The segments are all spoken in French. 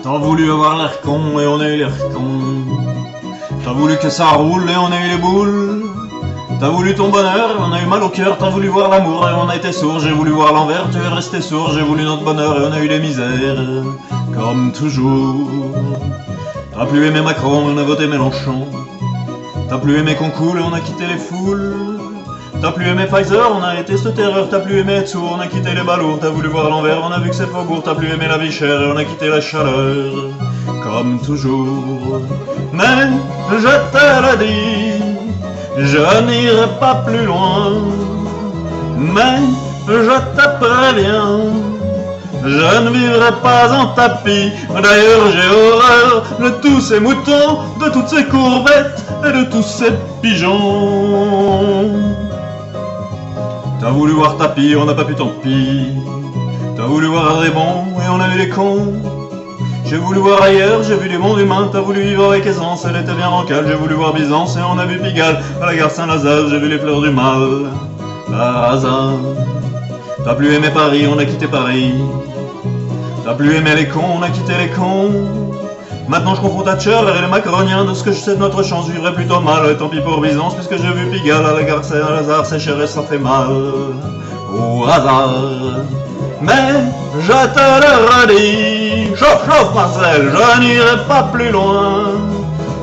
T'as voulu avoir l'air con et on a eu l'air con. T'as voulu que ça roule et on a eu les boules. T'as voulu ton bonheur et on a eu mal au cœur. T'as voulu voir l'amour et on a été sourd. J'ai voulu voir l'envers, tu es resté sourd. J'ai voulu notre bonheur et on a eu les misères, comme toujours. T'as plus aimé Macron et on a voté Mélenchon. T'as plus aimé qu'on coule et on a quitté les foules. T'as plus aimé Pfizer, on a été ce terreur. T'as plus aimé être sourd, on a quitté les ballots. T'as voulu voir l'envers, on a vu que c'est faubourg. T'as plus aimé la vie chère et on a quitté la chaleur, comme toujours. Mais je te le dis, je n'irai pas plus loin. Mais je te préviens, je ne vivrai pas en tapis. D'ailleurs j'ai horreur de tous ces moutons, de toutes ces courbettes et de tous ces pigeons. T'as voulu voir tapis, on n'a pas pu, tant pis. T'as voulu voir des bons et on a eu les cons. J'ai voulu voir ailleurs, j'ai vu du monde humain. T'as voulu vivre avec aisance, elle était bien bancale. J'ai voulu voir Byzance et on a vu Pigalle. À la gare Saint-Lazare, j'ai vu les fleurs du mal. Par hasard. T'as plus aimé Paris, on a quitté Paris. T'as plus aimé les cons, on a quitté les cons. Maintenant je confonds Thatcher et les Macroniens. De ce que je sais de notre chance, je vivrai plutôt mal. Tant pis pour Byzance, puisque j'ai vu Pigalle. À la gare Saint-Lazare, c'est cher et ça fait mal. Au hasard. Mais je te le redis, chauffe, chauffe Marcel, je n'irai pas plus loin.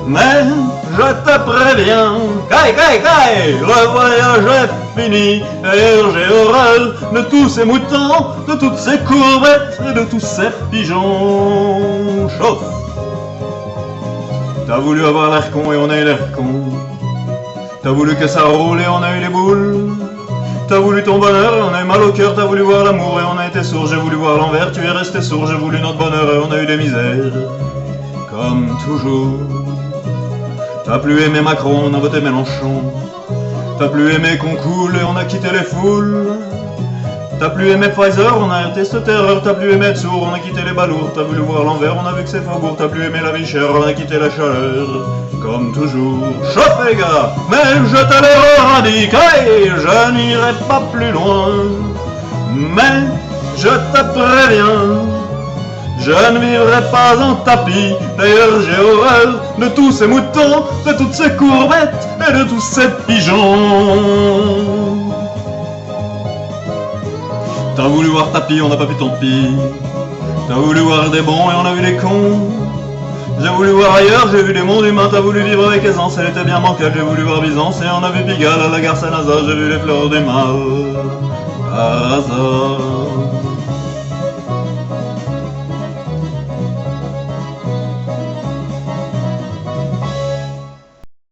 Mais je te préviens, caille, caille, caille, le voyage est fini. D'ailleurs j'ai horreur de tous ces moutons, de toutes ces courbettes et de tous ces pigeons. Chauffe. T'as voulu avoir l'air con et on a eu l'air con. T'as voulu que ça roule et on a eu les boules. T'as voulu ton bonheur et on a eu mal au cœur. T'as voulu voir l'amour et on a été sourd. J'ai voulu voir l'envers, tu es resté sourd. J'ai voulu notre bonheur et on a eu des misères, comme toujours. T'as plus aimé Macron, on a voté Mélenchon. T'as plus aimé qu'on coule et on a quitté les foules. T'as plus aimé Pfizer, on a arrêté cette terreur. T'as plus aimé être sourd, on a quitté les balourds. T'as voulu voir l'envers, on a vu que c'est faubourg. T'as plus aimé la vie chère, on a quitté la chaleur, comme toujours. Chauffe les gars, mais je te l'ai redit, hey, je n'irai pas plus loin. Mais je te préviens, je ne vivrai pas en tapis. D'ailleurs j'ai horreur de tous ces moutons, de toutes ces courbettes et de tous ces pigeons. T'as voulu voir tapis, on n'a pas pu, tant pis. T'as voulu voir des bons et on a vu les cons. J'ai voulu voir ailleurs, j'ai vu des mondes humains. T'as voulu vivre avec aisance, elle était bien bancale. J'ai voulu voir Byzance et on a vu Pigalle. À la gare Saint-Lazare, j'ai vu les fleurs du mal. Par hasard.